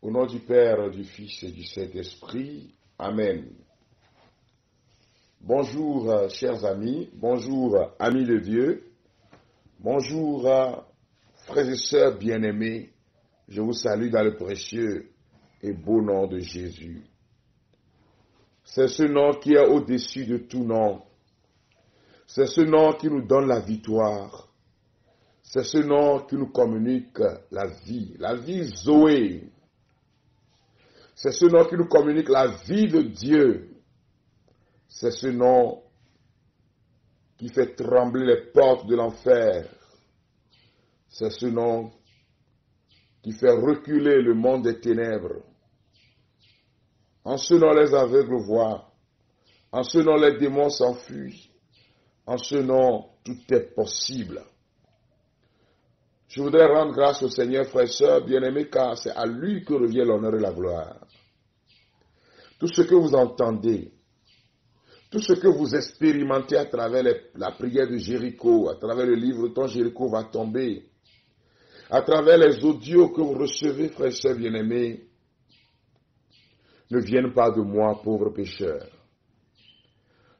Au nom du Père, du Fils et du Saint-Esprit. Amen. Bonjour, chers amis. Bonjour, amis de Dieu. Bonjour, frères et sœurs bien-aimés. Je vous salue dans le précieux et beau nom de Jésus. C'est ce nom qui est au-dessus de tout nom. C'est ce nom qui nous donne la victoire. C'est ce nom qui nous communique la vie Zoé. C'est ce nom qui nous communique la vie de Dieu. C'est ce nom qui fait trembler les portes de l'enfer. C'est ce nom qui fait reculer le monde des ténèbres. En ce nom, les aveugles voient. En ce nom, les démons s'enfuient. En ce nom, tout est possible. Je voudrais rendre grâce au Seigneur, frères et sœurs, bien-aimés, car c'est à lui que revient l'honneur et la gloire. Tout ce que vous entendez, tout ce que vous expérimentez à travers la prière de Jéricho, à travers le livre dont Jéricho va tomber, à travers les audios que vous recevez, frères et sœurs bien-aimés, ne viennent pas de moi, pauvre pécheur.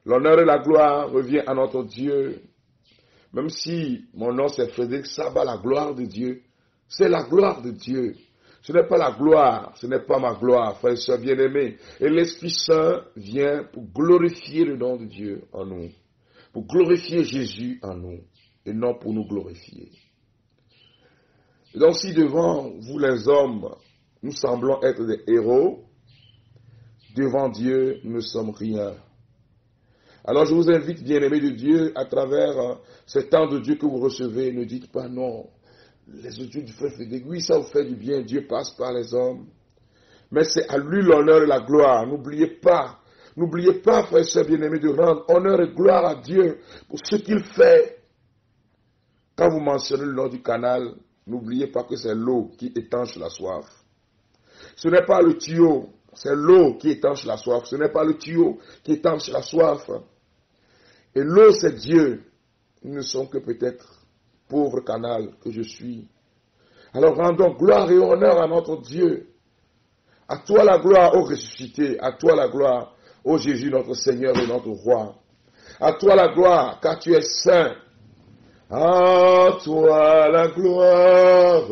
L'honneur et la gloire revient à notre Dieu. Même si mon nom c'est Frédéric Sabat, la gloire de Dieu, c'est la gloire de Dieu. Ce n'est pas la gloire, ce n'est pas ma gloire, frères et sœurs bien-aimés. Et l'Esprit Saint vient pour glorifier le nom de Dieu en nous, pour glorifier Jésus en nous, et non pour nous glorifier. Et donc si devant vous les hommes, nous semblons être des héros, devant Dieu, nous ne sommes rien. Alors je vous invite, bien-aimés de Dieu, à travers ce temps de Dieu que vous recevez, ne dites pas non. Les audios du frère Frédéric, oui, ça vous fait du bien, Dieu passe par les hommes. Mais c'est à lui l'honneur et la gloire. N'oubliez pas, frères et sœurs bien-aimés, de rendre honneur et gloire à Dieu pour ce qu'il fait. Quand vous mentionnez le nom du canal, n'oubliez pas que c'est l'eau qui étanche la soif. Ce n'est pas le tuyau, c'est l'eau qui étanche la soif. Ce n'est pas le tuyau qui étanche la soif. Et l'eau, c'est Dieu. Nous ne sommes que peut-être pauvre canal que je suis. Alors rendons gloire et honneur à notre Dieu. À toi la gloire, ô ressuscité. À toi la gloire, ô Jésus, notre Seigneur et notre Roi. À toi la gloire, car tu es saint. À toi la gloire,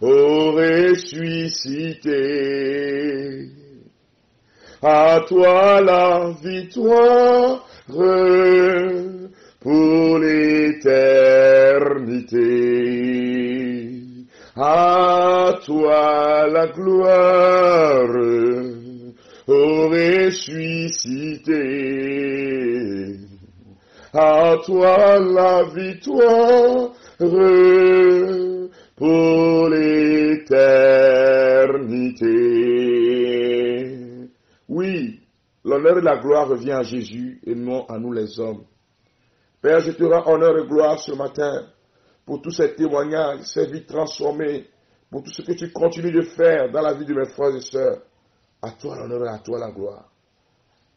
ô ressuscité. À toi la victoire pour l'éternité. À toi la gloire, ô ressuscité. À toi la victoire pour l'éternité. Oui, l'honneur et la gloire revient à Jésus et non à nous les hommes. Père, je te rends honneur et gloire ce matin pour tous ces témoignages, ces vies transformées, pour tout ce que tu continues de faire dans la vie de mes frères et sœurs. À toi l'honneur et à toi la gloire.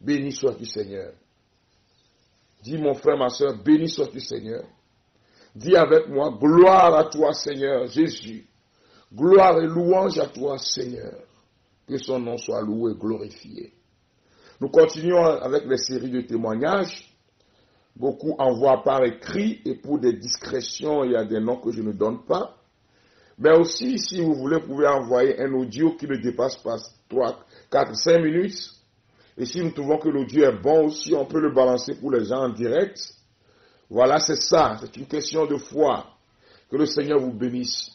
Béni sois-tu, Seigneur. Dis, mon frère, ma sœur, béni sois-tu, Seigneur. Dis avec moi, gloire à toi, Seigneur, Jésus. Gloire et louange à toi, Seigneur. Que son nom soit loué et glorifié. Nous continuons avec les séries de témoignages. Beaucoup envoient par écrit et pour des discrétions, il y a des noms que je ne donne pas. Mais aussi, si vous voulez, vous pouvez envoyer un audio qui ne dépasse pas 3, 4, 5 minutes. Et si nous trouvons que l'audio est bon aussi, on peut le balancer pour les gens en direct. Voilà, c'est ça. C'est une question de foi. Que le Seigneur vous bénisse.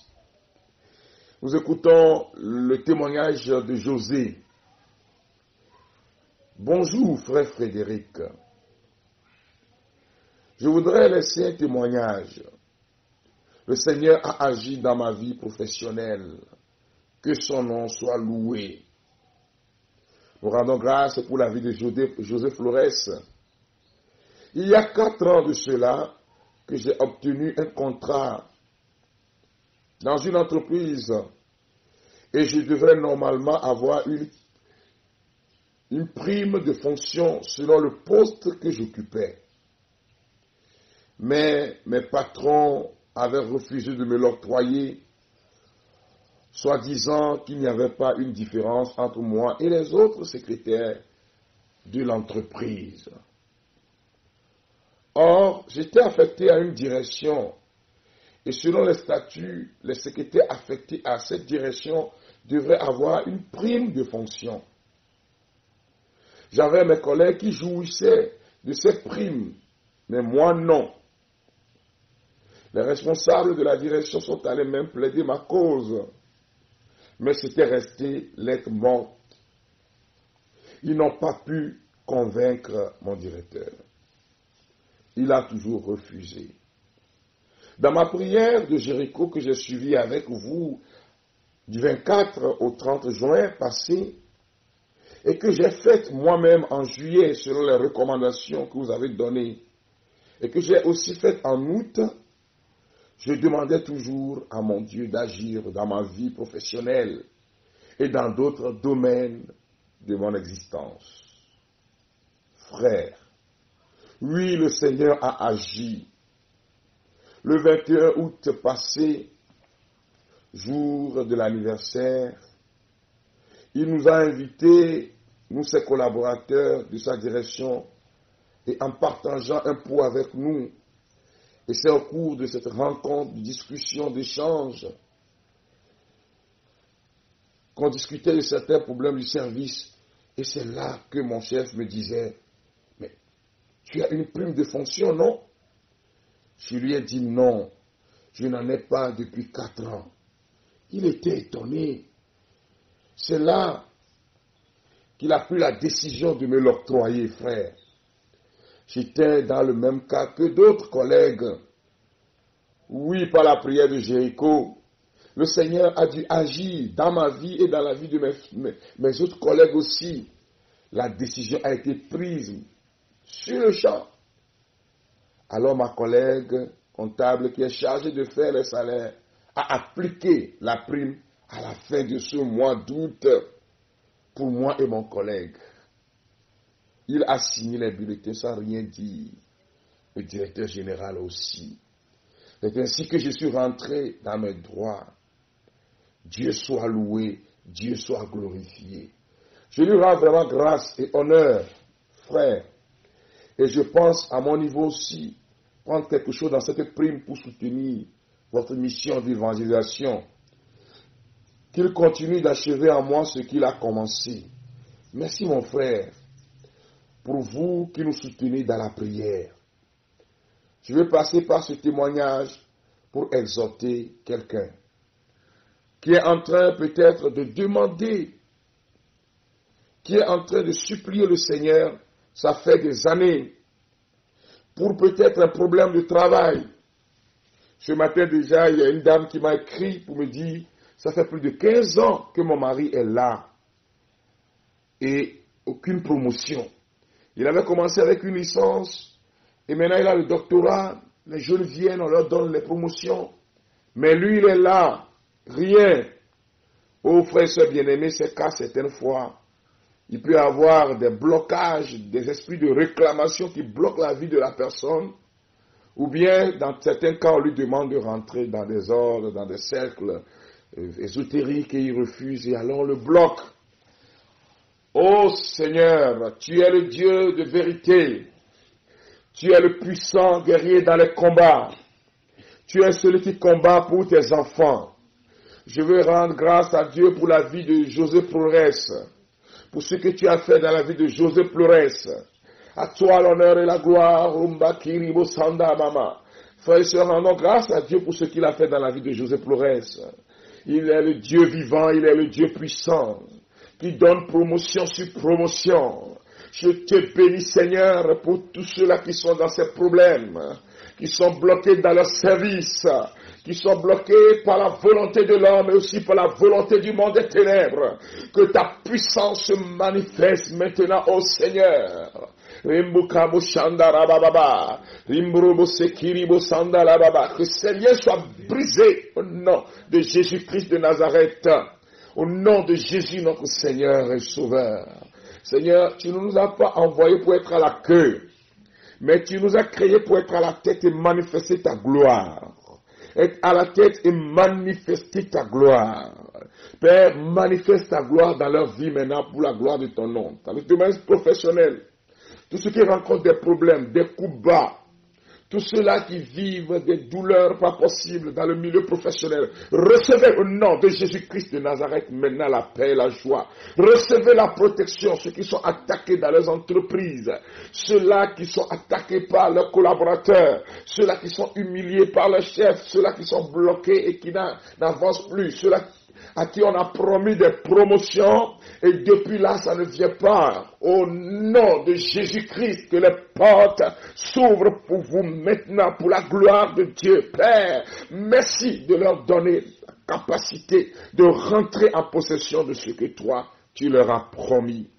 Nous écoutons le témoignage de José. Bonjour, frère Frédéric. Je voudrais laisser un témoignage. Le Seigneur a agi dans ma vie professionnelle. Que son nom soit loué. Nous rendons grâce pour la vie de José Flores. Il y a 4 ans de cela que j'ai obtenu un contrat dans une entreprise et je devrais normalement avoir une prime de fonction selon le poste que j'occupais. Mais mes patrons avaient refusé de me l'octroyer soi-disant qu'il n'y avait pas une différence entre moi et les autres secrétaires de l'entreprise. Or, j'étais affecté à une direction et selon les statuts, les secrétaires affectés à cette direction devraient avoir une prime de fonction. J'avais mes collègues qui jouissaient de cette prime, mais moi non. Les responsables de la direction sont allés même plaider ma cause, mais c'était resté lettre morte. Ils n'ont pas pu convaincre mon directeur. Il a toujours refusé. Dans ma prière de Jéricho que j'ai suivie avec vous du 24 au 30 juin passé, et que j'ai faite moi-même en juillet selon les recommandations que vous avez données, et que j'ai aussi faite en août, je demandais toujours à mon Dieu d'agir dans ma vie professionnelle et dans d'autres domaines de mon existence. Frère, oui, le Seigneur a agi. Le 21 août passé, jour de l'anniversaire, il nous a invités, nous ses collaborateurs de sa direction, et en partageant un pot avec nous. Et c'est au cours de cette rencontre, de discussion, d'échange, qu'on discutait de certains problèmes du service. Et c'est là que mon chef me disait, mais tu as une prime de fonction, non? Je lui ai dit non, je n'en ai pas depuis 4 ans. Il était étonné. C'est là qu'il a pris la décision de me l'octroyer, frère. J'étais dans le même cas que d'autres collègues. Oui, par la prière de Jéricho, le Seigneur a dû agir dans ma vie et dans la vie de mes autres collègues aussi. La décision a été prise sur le champ. Alors ma collègue comptable qui est chargée de faire les salaires a appliqué la prime à la fin de ce mois d'août pour moi et mon collègue. Il a signé les bulletins sans rien dire. Le directeur général aussi. C'est ainsi que je suis rentré dans mes droits. Dieu soit loué, Dieu soit glorifié. Je lui rends vraiment grâce et honneur, frère. Et je pense à mon niveau aussi, prendre quelque chose dans cette prime pour soutenir votre mission d'évangélisation. Qu'il continue d'achever en moi ce qu'il a commencé. Merci mon frère, pour vous qui nous soutenez dans la prière. Je vais passer par ce témoignage pour exhorter quelqu'un qui est en train peut-être de demander, qui est en train de supplier le Seigneur, ça fait des années, pour peut-être un problème de travail. Ce matin déjà, il y a une dame qui m'a écrit pour me dire, ça fait plus de 15 ans que mon mari est là et aucune promotion. Il avait commencé avec une licence et maintenant il a le doctorat. Les jeunes viennent, on leur donne les promotions. Mais lui, il est là, rien. Oh frères et sœurs bien-aimés, c'est qu'à certaines fois, il peut y avoir des blocages, des esprits de réclamation qui bloquent la vie de la personne. Ou bien, dans certains cas, on lui demande de rentrer dans des ordres, dans des cercles ésotériques et il refuse et alors on le bloque. Ô Seigneur, tu es le Dieu de vérité. Tu es le puissant guerrier dans les combats. Tu es celui qui combat pour tes enfants. Je veux rendre grâce à Dieu pour la vie de José Flores, pour ce que tu as fait dans la vie de José Flores. À toi l'honneur et la gloire, Umbakiri Bosanda Mama. Frères et sœurs, rendons grâce à Dieu pour ce qu'il a fait dans la vie de José Flores. Il est le Dieu vivant, il est le Dieu puissant, qui donne promotion sur promotion. Je te bénis, Seigneur, pour tous ceux-là qui sont dans ces problèmes, qui sont bloqués dans leur service, qui sont bloqués par la volonté de l'homme et aussi par la volonté du monde des ténèbres. Que ta puissance se manifeste maintenant, ô Seigneur. Que ces liens soient brisés au nom de Jésus-Christ de Nazareth. Au nom de Jésus, notre Seigneur et Sauveur. Seigneur, tu ne nous as pas envoyés pour être à la queue, mais tu nous as créés pour être à la tête et manifester ta gloire. Être à la tête et manifester ta gloire. Père, manifeste ta gloire dans leur vie maintenant pour la gloire de ton nom. Dans le domaine professionnel, tous ceux qui rencontrent des problèmes, des coups bas, tous ceux-là qui vivent des douleurs pas possibles dans le milieu professionnel, recevez au nom de Jésus-Christ de Nazareth maintenant la paix et la joie. Recevez la protection, ceux qui sont attaqués dans leurs entreprises, ceux-là qui sont attaqués par leurs collaborateurs, ceux-là qui sont humiliés par leurs chefs, ceux-là qui sont bloqués et qui n'avancent plus, ceux-là à qui on a promis des promotions et depuis là ça ne vient pas. Au nom de Jésus-Christ, que les portes s'ouvrent pour vous maintenant, pour la gloire de Dieu. Père, merci de leur donner la capacité de rentrer en possession de ce que toi, tu leur as promis.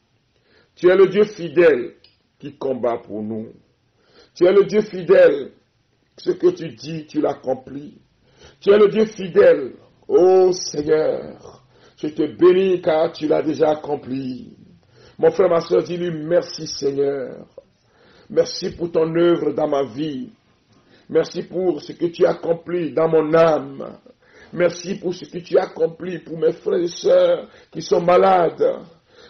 Tu es le Dieu fidèle qui combat pour nous. Tu es le Dieu fidèle, ce que tu dis, tu l'accomplis. Tu es le Dieu fidèle. Oh Seigneur, je te bénis car tu l'as déjà accompli. Mon frère, ma soeur, dis-lui merci Seigneur. Merci pour ton œuvre dans ma vie. Merci pour ce que tu as accompli dans mon âme. Merci pour ce que tu as accompli pour mes frères et sœurs qui sont malades.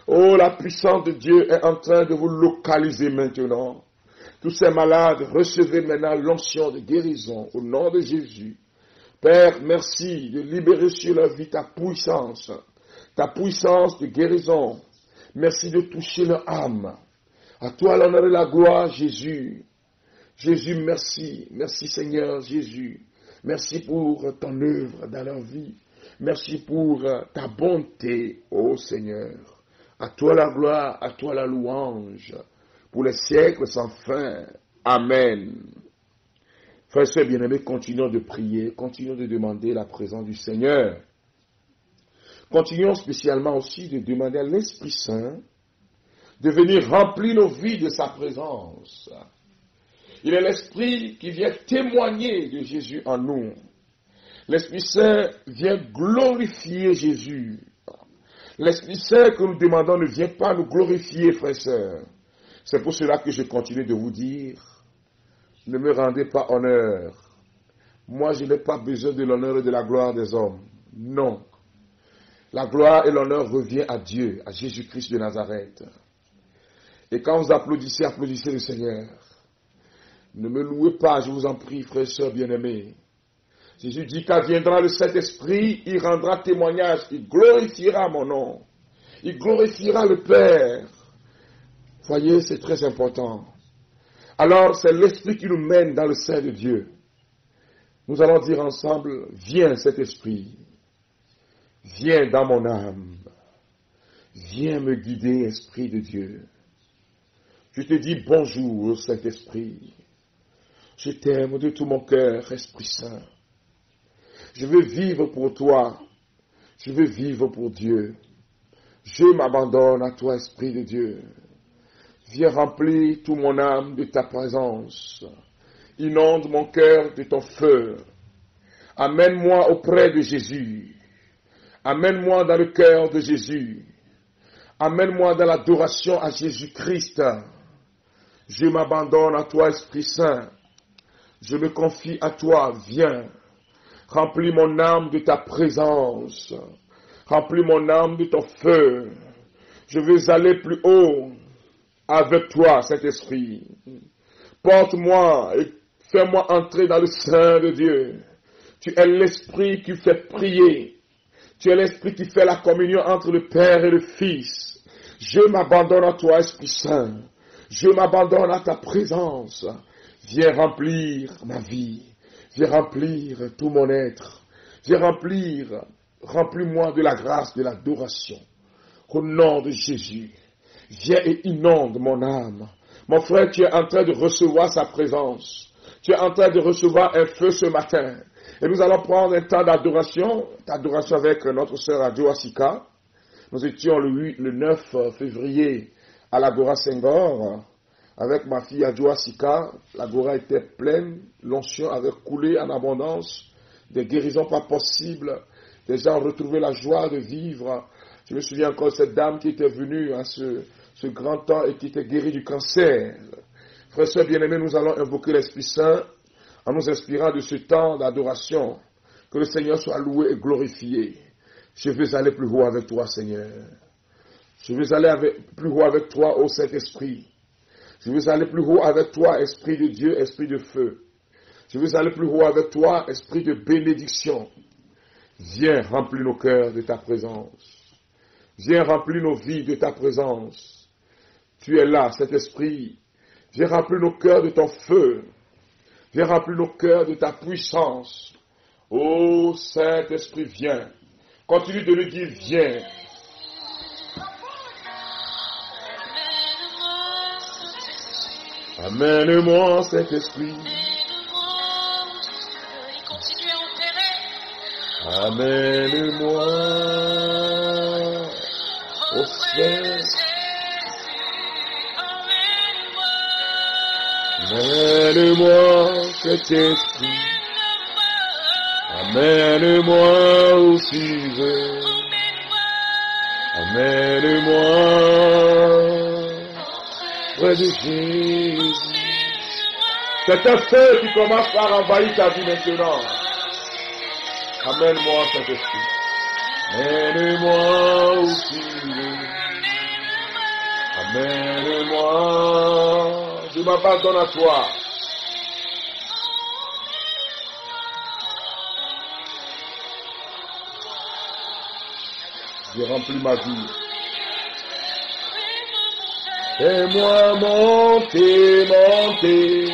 Oh, la puissance de Dieu est en train de vous localiser maintenant. Tous ces malades, recevez maintenant l'onction de guérison au nom de Jésus. Père, merci de libérer sur leur vie ta puissance de guérison. Merci de toucher leur âme. À toi l'honneur et la gloire, Jésus. Jésus, merci. Merci Seigneur Jésus. Merci pour ton œuvre dans leur vie. Merci pour ta bonté, ô Seigneur. À toi la gloire, à toi la louange. Pour les siècles sans fin. Amen. Frères et sœurs bien-aimés, continuons de prier, continuons de demander la présence du Seigneur. Continuons spécialement aussi de demander à l'Esprit Saint de venir remplir nos vies de sa présence. Il est l'Esprit qui vient témoigner de Jésus en nous. L'Esprit Saint vient glorifier Jésus. L'Esprit Saint que nous demandons ne vient pas nous glorifier, frères et sœurs. C'est pour cela que je continue de vous dire, ne me rendez pas honneur. Moi, je n'ai pas besoin de l'honneur et de la gloire des hommes. Non. La gloire et l'honneur revient à Dieu, à Jésus-Christ de Nazareth. Et quand vous applaudissez, applaudissez le Seigneur. Ne me louez pas, je vous en prie, frères et sœurs bien-aimés. Jésus dit qu'adviendra le Saint-Esprit, il rendra témoignage, il glorifiera mon nom. Il glorifiera le Père. Voyez, c'est très important. Alors, c'est l'Esprit qui nous mène dans le sein de Dieu. Nous allons dire ensemble, viens cet Esprit, viens dans mon âme, viens me guider, Esprit de Dieu. Je te dis bonjour, Saint-Esprit. Je t'aime de tout mon cœur, Esprit Saint. Je veux vivre pour toi, je veux vivre pour Dieu. Je m'abandonne à toi, Esprit de Dieu. Viens remplir tout mon âme de ta présence. Inonde mon cœur de ton feu. Amène-moi auprès de Jésus. Amène-moi dans le cœur de Jésus. Amène-moi dans l'adoration à Jésus-Christ. Je m'abandonne à toi, Esprit Saint. Je me confie à toi. Viens. Remplis mon âme de ta présence. Remplis mon âme de ton feu. Je veux aller plus haut avec toi, Saint-Esprit. Porte-moi et fais-moi entrer dans le sein de Dieu. Tu es l'Esprit qui fait prier. Tu es l'Esprit qui fait la communion entre le Père et le Fils. Je m'abandonne à toi, Esprit Saint. Je m'abandonne à ta présence. Viens remplir ma vie. Viens remplir tout mon être. Viens remplis-moi de la grâce, de l'adoration. Au nom de Jésus. Viens et inonde mon âme. Mon frère, tu es en train de recevoir sa présence. Tu es en train de recevoir un feu ce matin. Et nous allons prendre un temps d'adoration avec notre sœur Adjo Asika. Nous étions le 9 février à l'Agora Senghor avec ma fille Adjo Asika. L'Agora était pleine, l'onction avait coulé en abondance, des guérisons pas possibles. Les gens ont retrouvé la joie de vivre. Je me souviens encore de cette dame qui était venue à ce grand temps et qui était guérie du cancer. Frères et sœurs bien-aimés, nous allons invoquer l'Esprit Saint en nous inspirant de ce temps d'adoration. Que le Seigneur soit loué et glorifié. Je veux aller plus haut avec toi, Seigneur. Je veux aller plus haut avec toi, ô Saint-Esprit. Je veux aller plus haut avec toi, Esprit de Dieu, Esprit de feu. Je veux aller plus haut avec toi, Esprit de bénédiction. Viens remplir nos cœurs de ta présence. Viens remplir nos vies de ta présence. Tu es là, cet esprit. Viens remplir nos cœurs de ton feu. Viens remplir nos cœurs de ta puissance. Ô Saint-Esprit, viens. Continue de lui dire, viens. Amène-moi, Saint-Esprit. Amène-moi au ciel. Amène-moi cet esprit. Amène-moi où tu veux. Amène-moi près de Jésus. C'est un feu qui commence par envahir ta vie maintenant. Amène-moi cet esprit. Amène-moi où tu veux. Amène-moi. Je m'abandonne à toi. Je remplis ma vie. Fais-moi monter, monter.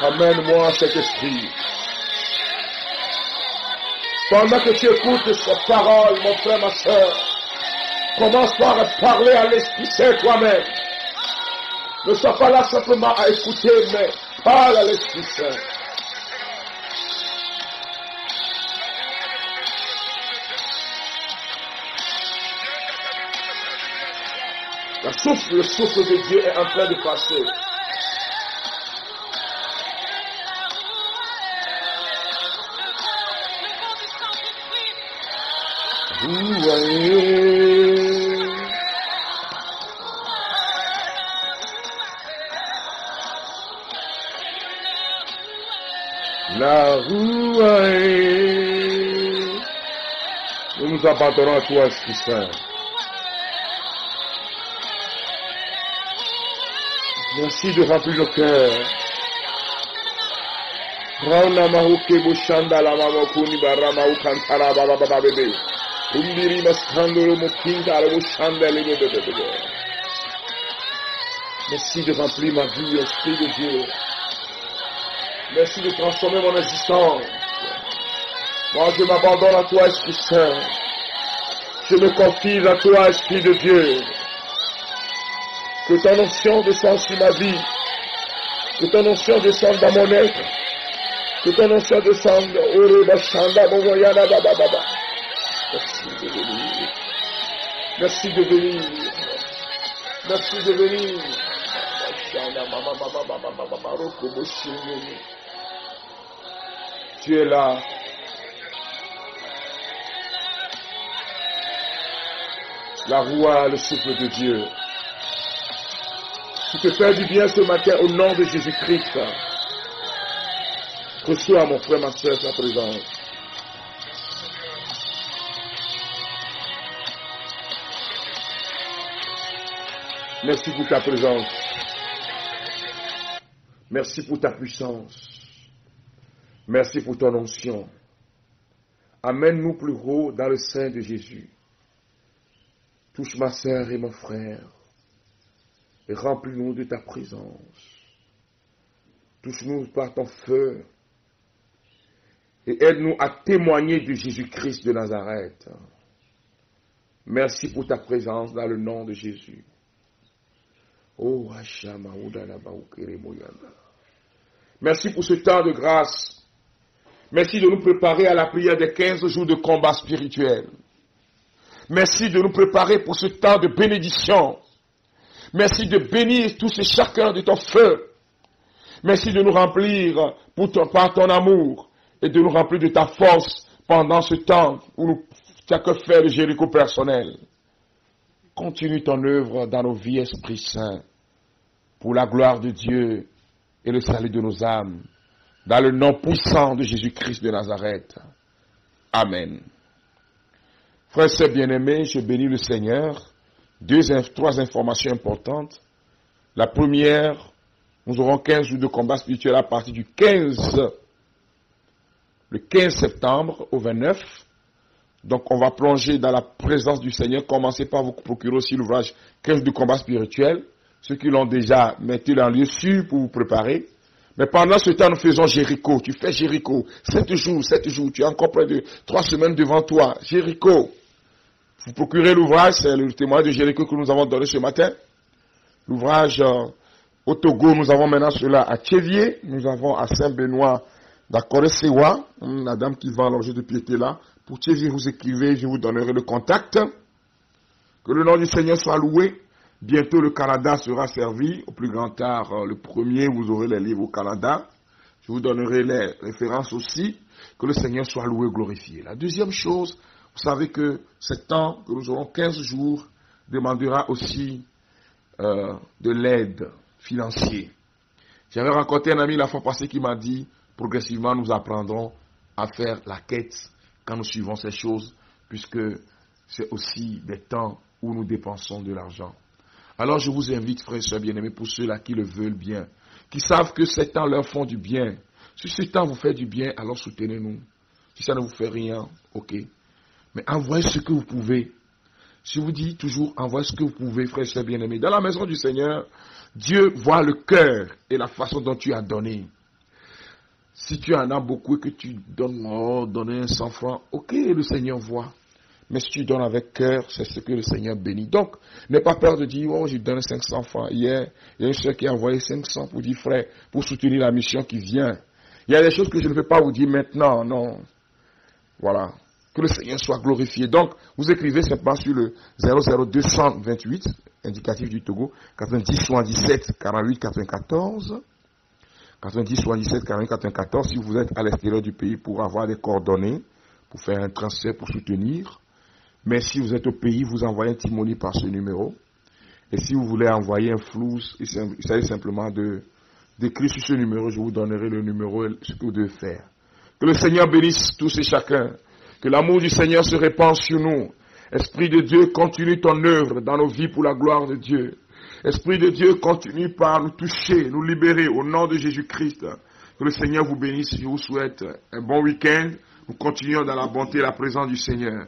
Amène-moi cet esprit. Pendant que tu écoutes cette parole, mon frère, ma soeur, commence par parler à l'Esprit Saint toi-même. Ne sois pas là simplement à écouter, mais parle à l'Esprit Saint. Le souffle de Dieu est en train de passer. Vous voyez, la roue est. Nous nous abandonnons à toi, Esprit Saint. Merci de remplir nos cœurs. Rauna mahuke bushanda la mamokuni barama ukantara baba baba bébé. Umbiri maskandoro mukinta la bushanda le bébé. Merci de remplir ma vie, Esprit de Dieu. Merci de transformer mon existence. Moi, je m'abandonne à toi, Esprit Saint. Je me confie à toi, Esprit de Dieu. Que ton onction descende sur ma vie. Que ton onction descende dans mon être. Que ton onction descende. Merci de venir. Merci de venir. Merci de venir. Tu es là. La roue, le souffle de Dieu. Tu te fais du bien ce matin au nom de Jésus-Christ. Reçois, mon frère, ma soeur, sa présence. Merci pour ta présence. Merci pour ta puissance. Merci pour ton onction. Amène-nous plus haut dans le sein de Jésus. Touche ma sœur et mon frère. Et remplis-nous de ta présence. Touche-nous par ton feu. Et aide-nous à témoigner de Jésus-Christ de Nazareth. Merci pour ta présence dans le nom de Jésus. Oh, merci pour ce temps de grâce. Merci de nous préparer à la prière des 15 jours de combat spirituel. Merci de nous préparer pour ce temps de bénédiction. Merci de bénir tous et chacun de ton feu. Merci de nous remplir par ton amour et de nous remplir de ta force pendant ce temps où nous n'avons que faire de Jéricho personnel. Continue ton œuvre dans nos vies, Esprit Saint, pour la gloire de Dieu et le salut de nos âmes. Dans le nom puissant de Jésus-Christ de Nazareth. Amen. Frères et sœurs bien-aimés, je bénis le Seigneur. Trois informations importantes. La première, nous aurons 15 jours de combat spirituel à partir du 15 septembre au 29. Donc on va plonger dans la présence du Seigneur. Commencez par vous procurer aussi l'ouvrage 15 jours de combat spirituel. Ceux qui l'ont déjà, mettez-le en lieu sûr pour vous préparer. Mais pendant ce temps, nous faisons Jéricho. Tu fais Jéricho. 7 jours. Tu as encore près de 3 semaines devant toi. Jéricho. Vous procurez l'ouvrage, c'est le témoignage de Jéricho que nous avons donné ce matin. L'ouvrage au Togo, nous avons maintenant cela à Tchévier. Nous avons à Saint-Benoît d'Akoresewa. La dame qui vend l'objet de piété là. Pour Tchévier, vous écrivez, je vous donnerai le contact. Que le nom du Seigneur soit loué. Bientôt, le Canada sera servi. Au plus grand tard, le 1er, vous aurez les livres au Canada. Je vous donnerai les références aussi. Que le Seigneur soit loué et glorifié. La deuxième chose, vous savez que ce temps que nous aurons 15 jours demandera aussi de l'aide financière. J'avais rencontré un ami la fois passée qui m'a dit, progressivement, nous apprendrons à faire la quête quand nous suivons ces choses, puisque c'est aussi des temps où nous dépensons de l'argent. Alors je vous invite, frères et sœurs bien-aimés, pour ceux-là qui le veulent bien, qui savent que ces temps leur font du bien. Si ce temps vous fait du bien, alors soutenez-nous. Si ça ne vous fait rien, ok. Mais envoyez ce que vous pouvez. Je vous dis toujours, envoyez ce que vous pouvez, frères et sœurs bien-aimés. Dans la maison du Seigneur, Dieu voit le cœur et la façon dont tu as donné. Si tu en as beaucoup et que tu donnes, donner 100 francs, ok, le Seigneur voit. Mais si tu donnes avec cœur, c'est ce que le Seigneur bénit. Donc, n'aie pas peur de dire, oh, je donne 500 francs. Hier, il y a une soeur qui a envoyé 500 pour dire, frère, pour soutenir la mission qui vient. Il y a des choses que je ne peux pas vous dire maintenant, non. Voilà. Que le Seigneur soit glorifié. Donc, vous écrivez simplement sur le 00228, indicatif du Togo, 90 77 48 94. 90 77 48 94, si vous êtes à l'extérieur du pays pour avoir des coordonnées, pour faire un transfert, pour soutenir. Mais si vous êtes au pays, vous envoyez un timoni par ce numéro. Et si vous voulez envoyer un flou, il s'agit simplement d'écrire sur ce numéro, je vous donnerai le numéro et ce que vous devez faire. Que le Seigneur bénisse tous et chacun. Que l'amour du Seigneur se répande sur nous. Esprit de Dieu, continue ton œuvre dans nos vies pour la gloire de Dieu. Esprit de Dieu, continue par nous toucher, nous libérer au nom de Jésus-Christ. Que le Seigneur vous bénisse. Je vous souhaite un bon week-end. Nous continuons dans la bonté et la présence du Seigneur.